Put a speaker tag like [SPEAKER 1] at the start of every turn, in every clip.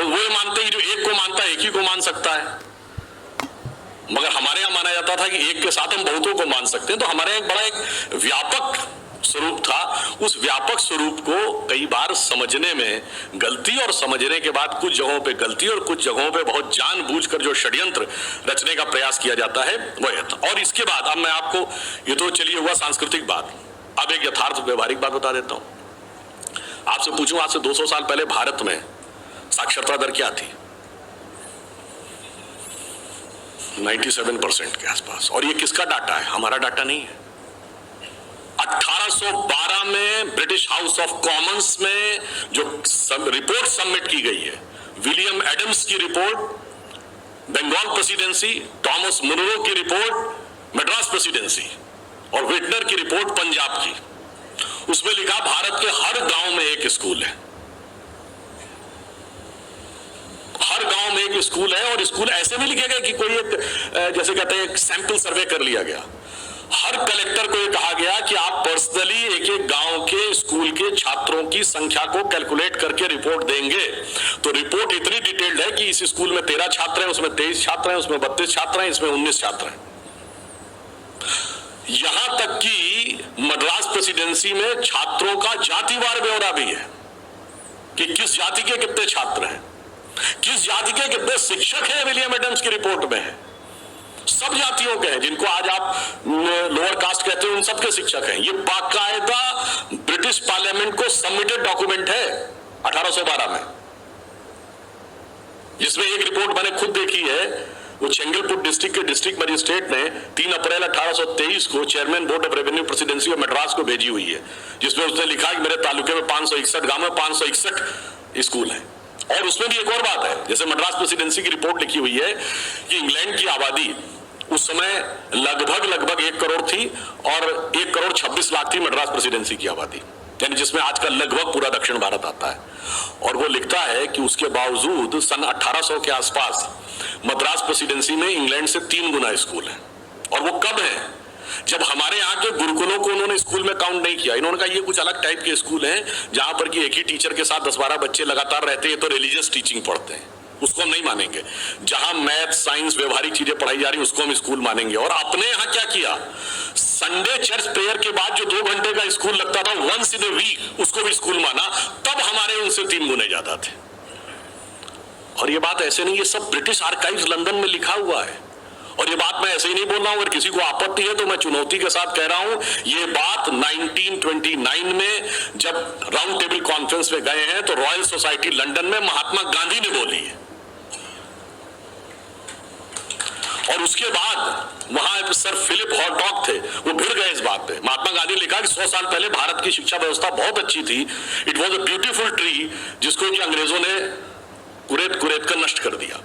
[SPEAKER 1] तो वो मानते हैं, जो एक को मानता है एक ही को मान सकता है। मगर हमारे यहां माना जाता था कि एक के साथ हम बहुतों को मान सकते हैं। तो हमारे यहां एक व्यापक स्वरूप था। उस व्यापक स्वरूप को कई बार समझने में गलती, और समझने के बाद कुछ जगहों पे गलती और कुछ जगहों पे बहुत जानबूझकर जो षड्यंत्र रचने का प्रयास किया जाता है वो है। और इसके बाद अब मैं आपको, ये तो चलिए हुआ सांस्कृतिक बात, अब एक यथार्थ व्यवहारिक बात बता देता हूं। आपसे पूछूं, आज से 200 साल पहले भारत में साक्षरता दर क्या थी? 97% के आसपास। और ये किसका डाटा है? हमारा डाटा नहीं है। 1812 में ब्रिटिश हाउस ऑफ कॉमन्स में जो रिपोर्ट सबमिट की गई है, विलियम एडम्स की report, Bengal presidency, Thomas Munro की रिपोर्ट मद्रास प्रेसिडेंसी, और विटनर की रिपोर्ट पंजाब की, उसमें लिखा भारत के हर गांव में एक स्कूल है। हर गांव में एक स्कूल है। और स्कूल ऐसे नहीं लिखे गए कि कोई एक, जैसे कहते हैं, एक सैंपल सर्वे कर लिया गया। हर कलेक्टर को यह कहा गया कि आप पर्सनली एक एक गांव के स्कूल के छात्रों की संख्या को कैलकुलेट करके रिपोर्ट देंगे। तो रिपोर्ट इतनी डिटेल्ड है कि इस स्कूल में 13 छात्र हैं, उसमें 23 छात्र हैं, उसमें 32 छात्र हैं, इसमें 19 छात्र हैं। यहां तक कि मद्रास प्रेसिडेंसी में छात्रों का जातिवार ब्यौरा भी है कि किस जाति के कितने छात्र हैं, किस जाति के कितने शिक्षक हैं। विलियम एडम्स की रिपोर्ट में है, सब जातियों के हैं, जिनको आज आप लोअर कास्ट कहते हैं, उन सबके शिक्षक हैं। ये बाकायदा ब्रिटिश पार्लियामेंट को सबमिटेड डॉक्यूमेंट है 1812 में, जिसमें एक रिपोर्ट मैंने खुद देखी है। वो चेंगलपुट डिस्ट्रिक्ट के डिस्ट्रिक्ट मजिस्ट्रेट ने 3 अप्रैल 1823 को chairman board of revenue presidency of Madras को भेजी हुई है, जिसमें उसने लिखा कि मेरे तालुके में 561 गांव में 561 स्कूल हैं। और उसमें भी एक और बात है, जैसे मद्रास प्रेसिडेंसी की रिपोर्ट लिखी हुई है कि इंग्लैंड की आबादी उस समय लगभग 1 करोड़ थी, और 1 करोड़ 26 लाख थी मद्रास प्रेसिडेंसी की आबादी, यानी जिसमें आज का लगभग पूरा दक्षिण भारत आता है। और वो लिखता है कि उसके बावजूद सन 1800 के आसपास मद्रास प्रेसिडेंसी में इंग्लैंड से 3 गुना स्कूल है। और वो कब है? जब हमारे यहाँ के गुरुकुलों को उन्होंने स्कूल में काउंट नहीं किया। इन्होंने कहा ये कुछ अलग टाइप के स्कूल हैं, जहां पर कि एक ही टीचर के साथ 10-12 बच्चे लगातार रहते हैं, तो रिलीजियस टीचिंग पढ़ते हैं, उसको हम नहीं मानेंगे। जहां मैथ, साइंस, व्यवहारिक चीजें पढ़ाई जा रही उसको हम स्कूल मानेंगे। और अपने यहाँ क्या किया, संडे चर्च प्रेयर के बाद जो 2 घंटे का स्कूल लगता था वंस इन ए वीक, उसको भी स्कूल माना। तब हमारे उनसे 3 गुने ज्यादा थे। और ये बात ऐसे नहीं, ये सब ब्रिटिश आर्काइव्स लंदन में लिखा हुआ है। और ये बात मैं ऐसे ही नहीं बोल रहा हूं, अगर किसी को आपत्ति है तो मैं चुनौती के साथ कह रहा हूं, ये बात 1929 में जब राउंड टेबल कॉन्फ्रेंस में गए हैं तो रॉयल सोसाइटी लंदन में महात्मा गांधी ने बोली है। और उसके बाद वहां सर फिलिप हॉटॉक थे, वो भिड़ गए इस बात पे। महात्मा गांधी ने लिखा कि 100 साल पहले भारत की शिक्षा व्यवस्था बहुत अच्छी थी, it was a beautiful tree, जिसको कि अंग्रेजों ने कुरेद कर नष्ट कर दिया।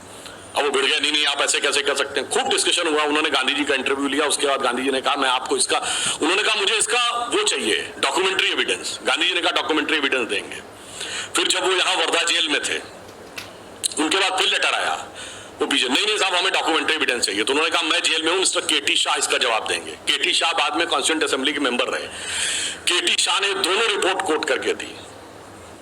[SPEAKER 1] अब वो भिड़ गया, नहीं आप ऐसे कैसे कर सकते हैं। खूब डिस्कशन हुआ, उन्होंने गांधी जी का इंटरव्यू लिया। उसके बाद गांधी जी ने कहा मैं आपको इसका, उन्होंने कहा मुझे इसका वो चाहिए, डॉक्यूमेंट्री एविडेंस। गांधी जी ने कहा डॉक्यूमेंट्री एविडेंस देंगे। फिर जब वो यहाँ वर्धा जेल में थे, उनके बाद फिर लेटर आया, वो पीछे नहीं साहब हमें डॉक्यूमेंट्री एविडेंस चाहिए। तो उन्होंने कहा मैं जेल में हूं, मिस्टर केटी शाह इसका जवाब देंगे। केटी शाह बाद में कॉन्स्टिट्यूएंट असेंबली के मेंबर रहे। केटी शाह ने दोनों रिपोर्ट कोट करके दी।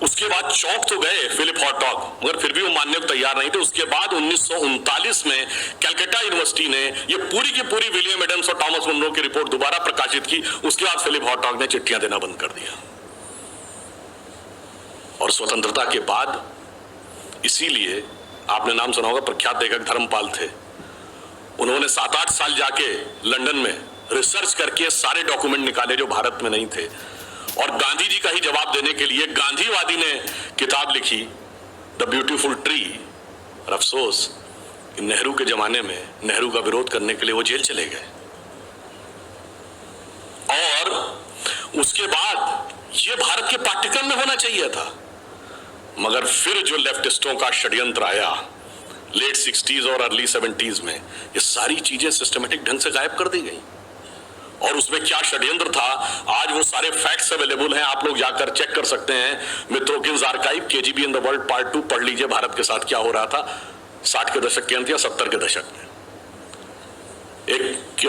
[SPEAKER 1] उसके बाद चौंक तो गए फिलिप हॉटॉक, मगर फिर भी वो मानने को तैयार नहीं थे। उसके बाद 1939 में कलकत्ता यूनिवर्सिटी ने ये पूरी की पूरी विलियम एडम्स और थॉमस मुनरो की रिपोर्ट दोबारा प्रकाशित की। उसके बाद फिलिप हॉटॉक ने चिट्ठियां देना बंद कर दिया। और स्वतंत्रता के बाद, इसीलिए आपने नाम सुना होगा, प्रख्यात लेखक धर्मपाल थे, उन्होंने 7-8 साल जाके लंदन में रिसर्च करके सारे डॉक्यूमेंट निकाले जो भारत में नहीं थे। और गांधी जी का ही जवाब देने के लिए गांधीवादी ने किताब लिखी, द ब्यूटीफुल ट्री। और अफसोस नेहरू के जमाने में नेहरू का विरोध करने के लिए वो जेल चले गए। और उसके बाद ये भारत के पाठ्यक्रम में होना चाहिए था, मगर फिर जो लेफ्टिस्टों का षड्यंत्र आया लेट 60s और अर्ली 70s में, ये सारी चीजें सिस्टमेटिक ढंग से गायब कर दी गई। और उसमें क्या षड्यंत्र था, आज वो सारे फैक्ट्स अवेलेबल हैं, आप लोग जाकर चेक कर सकते हैं। Mitrokhin's archive, KGB in the world part 2 पढ़ लीजिए, भारत के साथ क्या हो रहा था 60 के दशक के अंत या 70 के दशक में। एक